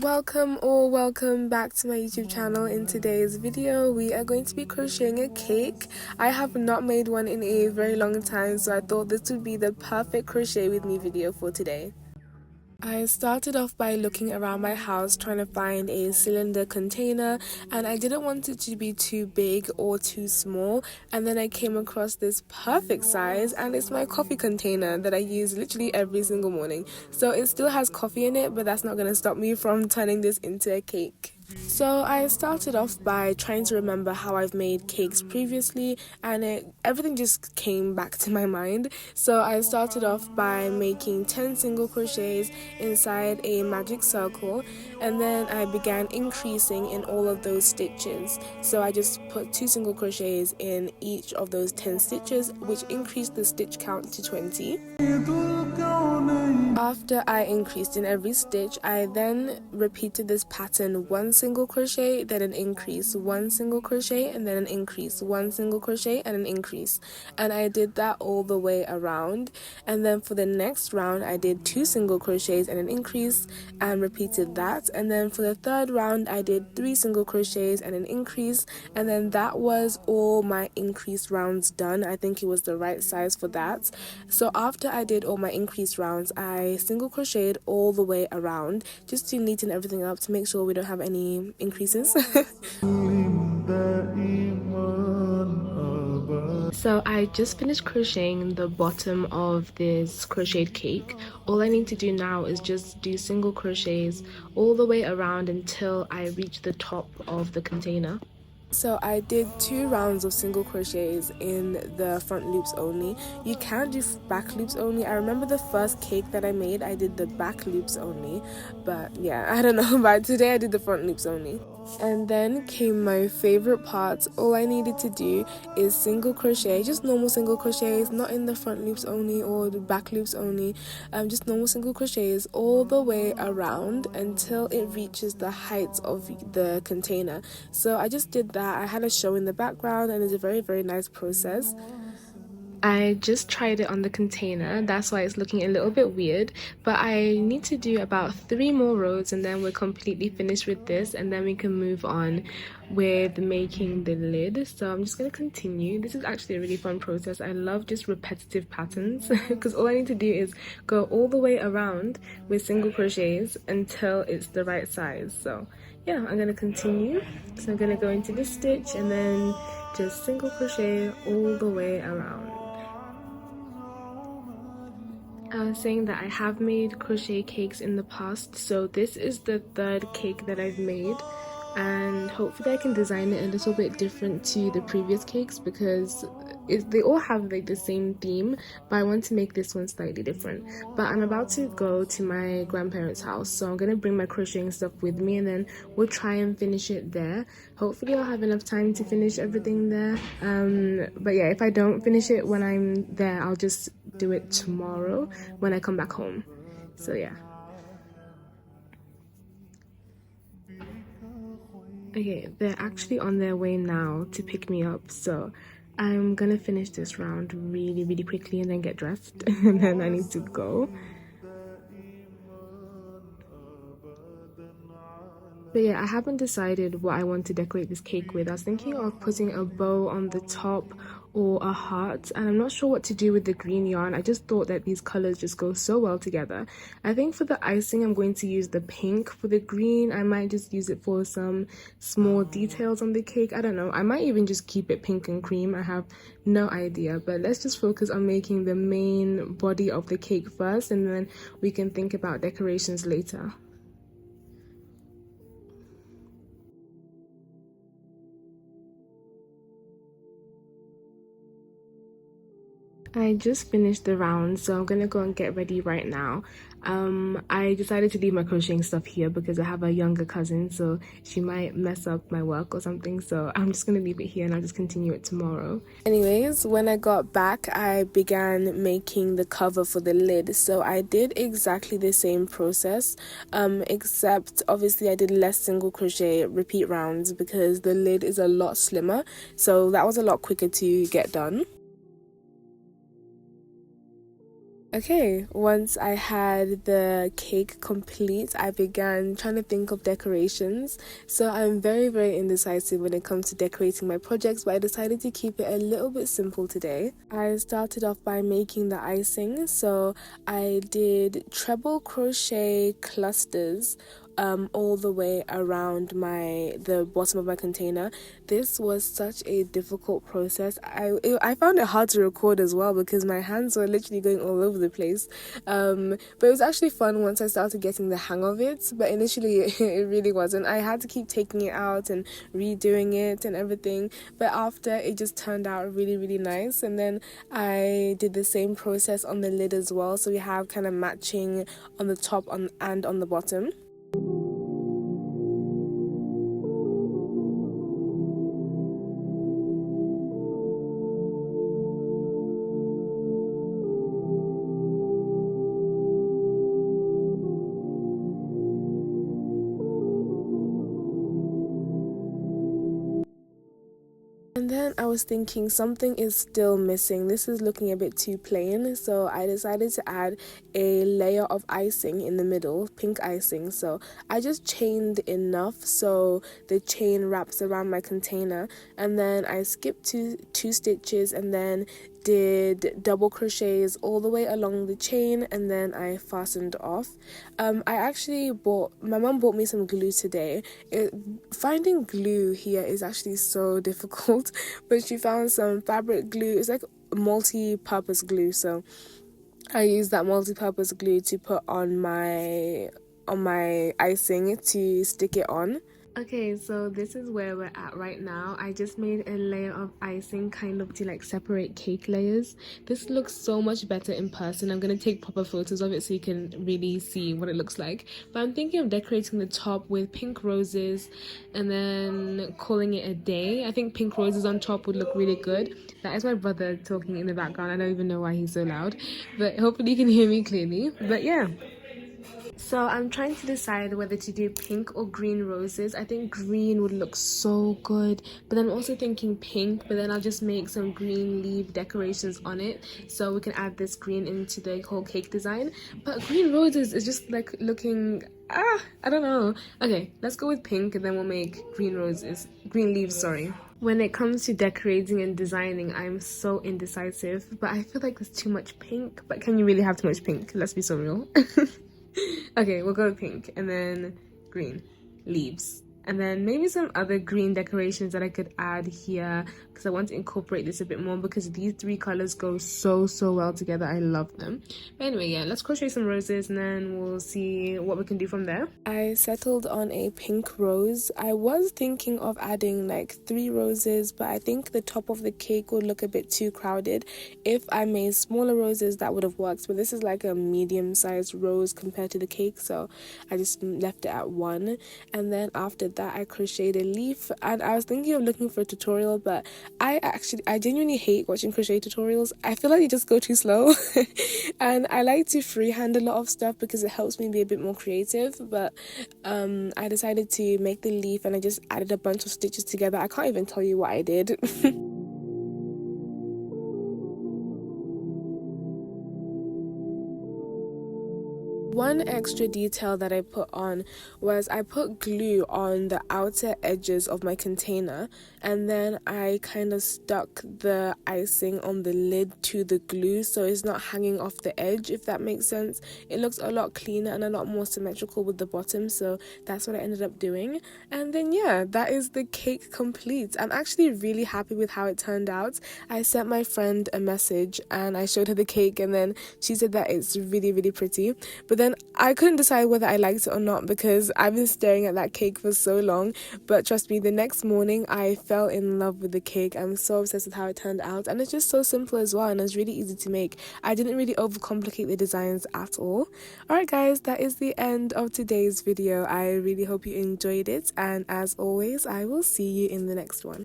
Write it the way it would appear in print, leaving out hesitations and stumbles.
Welcome or welcome back to my YouTube channel. In today's video we are going to be crocheting a cake. I have not made one in a very long time, so I thought this would be the perfect crochet with me video for today. I started off by looking around my house trying to find a cylinder container, and I didn't want it to be too big or too small, and then I came across this perfect size, and it's my coffee container that I use literally every single morning. So it still has coffee in it, but that's not going to stop me from turning this into a cake. So I started off by trying to remember how I've made cakes previously, and everything just came back to my mind. So I started off by making 10 single crochets inside a magic circle, and then I began increasing in all of those stitches. So I just put 2 single crochets in each of those 10 stitches, which increased the stitch count to 20. After I increased in every stitch, I then repeated this pattern: 1 single crochet, then an increase, 1 single crochet, and then an increase, 1 single crochet, and an increase. And I did that all the way around. And then for the next round, I did 2 single crochets and an increase and repeated that. And then for the third round, I did 3 single crochets and an increase. And then that was all my increase rounds done. I think it was the right size for that. So after I did all my increase rounds, I single crocheted all the way around just to neaten everything up to make sure we don't have any increases. So I just finished crocheting the bottom of this crocheted cake. All I need to do now is just do single crochets all the way around until I reach the top of the container. So I did 2 rounds of single crochets in the front loops only. You can do back loops only. I remember the first cake that I made, I did the back loops only, but yeah, I don't know, but today I did the front loops only. And then came my favorite part. All I needed to do is single crochet, just normal single crochets, not in the front loops only or the back loops only, just normal single crochets all the way around until it reaches the height of the container. So I just did that. I had a show in the background, and it's a very nice process. I just tried it on the container, that's why it's looking a little bit weird, but I need to do about 3 more rows and then we're completely finished with this, and then we can move on with making the lid. So I'm just going to continue. This is actually a really fun process. I love just repetitive patterns because all I need to do is go all the way around with single crochets until it's the right size. So yeah, I'm going to continue. So I'm going to go into this stitch and then just single crochet all the way around. I was saying that I have made crochet cakes in the past, so this is the 3rd cake that I've made, and hopefully I can design it a little bit different to the previous cakes because they all have like the same theme, but I want to make this one slightly different. But I'm about to go to my grandparents' house, so I'm gonna bring my crocheting stuff with me and then we'll try and finish it there. Hopefully I'll have enough time to finish everything there, but yeah, if I don't finish it when I'm there, I'll just do it tomorrow when I come back home. So yeah. Okay, they're actually on their way now to pick me up, so I'm gonna finish this round really quickly and then get dressed and then I need to go. But yeah, I haven't decided what I want to decorate this cake with. I was thinking of putting a bow on the top or a heart, and I'm not sure what to do with the green yarn. I just thought that these colors just go so well together. I think for the icing I'm going to use the pink. For the green I might just use it for some small details on the cake. I don't know, I might even just keep it pink and cream. I have no idea, but let's just focus on making the main body of the cake first, and then we can think about decorations later. I just finished the round, so I'm gonna go and get ready right now. I decided to leave my crocheting stuff here because I have a younger cousin, so she might mess up my work or something, so I'm just gonna leave it here and I'll just continue it tomorrow. Anyways, when I got back, I began making the cover for the lid. So I did exactly the same process, except obviously I did less single crochet repeat rounds because the lid is a lot slimmer, so that was a lot quicker to get done. Okay, once I had the cake complete, I began trying to think of decorations. So I'm very indecisive when it comes to decorating my projects, but I decided to keep it a little bit simple today. I started off by making the icing. So I did treble crochet clusters all the way around the bottom of my container. This was such a difficult process. I found it hard to record as well because my hands were literally going all over the place. But it was actually fun once I started getting the hang of it. But initially, it really wasn't. I had to keep taking it out and redoing it and everything. But after, it just turned out really nice. And then I did the same process on the lid as well. So we have kind of matching on the top and on the bottom. And then I was thinking something is still missing. This is looking a bit too plain, so I decided to add a layer of icing in the middle, pink icing. So I just chained enough so the chain wraps around my container, and then I skipped two stitches and then did double crochets all the way along the chain, and then I fastened off. My mom bought me some glue today. Finding glue here is actually so difficult, but she found some fabric glue. It's like multi-purpose glue, so I used that multi-purpose glue to put on my icing to stick it on. Okay, so this is where we're at right now. I just made a layer of icing kind of to like separate cake layers. This looks so much better in person. I'm going to take proper photos of it so you can really see what it looks like. But I'm thinking of decorating the top with pink roses and then calling it a day. I think pink roses on top would look really good. That is my brother talking in the background. I don't even know why he's so loud, but hopefully you can hear me clearly. But yeah. So I'm trying to decide whether to do pink or green roses. I think green would look so good, but I'm also thinking pink, but then I'll just make some green leaf decorations on it so we can add this green into the whole cake design. But green roses is just like looking, I don't know. Okay, let's go with pink and then we'll make green leaves, sorry. When it comes to decorating and designing, I'm so indecisive, but I feel like there's too much pink. But can you really have too much pink? Let's be so real. Okay, we'll go with pink and then green leaves, and then maybe some other green decorations that I could add here because I want to incorporate this a bit more because these three colors go so well together. I love them. But anyway, yeah, let's crochet some roses and then we'll see what we can do from there. I settled on a pink rose. I was thinking of adding like 3 roses, but I think the top of the cake would look a bit too crowded. If I made smaller roses, that would have worked, but this is like a medium-sized rose compared to the cake, so I just left it at 1. And then after that I crocheted a leaf, and I was thinking of looking for a tutorial, but I genuinely hate watching crochet tutorials. I feel like they just go too slow and I like to freehand a lot of stuff because it helps me be a bit more creative. But I decided to make the leaf and I just added a bunch of stitches together. I can't even tell you what I did. One extra detail that I put on was I put glue on the outer edges of my container, and then I kind of stuck the icing on the lid to the glue so it's not hanging off the edge, if that makes sense. It looks a lot cleaner and a lot more symmetrical with the bottom, so that's what I ended up doing. And then yeah, that is the cake complete. I'm actually really happy with how it turned out. I sent my friend a message and I showed her the cake, and then she said that it's really pretty. But then I couldn't decide whether I liked it or not because I've been staring at that cake for so long. But trust me, the next morning I fell in love with the cake. I'm so obsessed with how it turned out, and it's just so simple as well, and it's really easy to make. I didn't really overcomplicate the designs at all. Alright guys, that is the end of today's video. I really hope you enjoyed it, and as always, I will see you in the next one.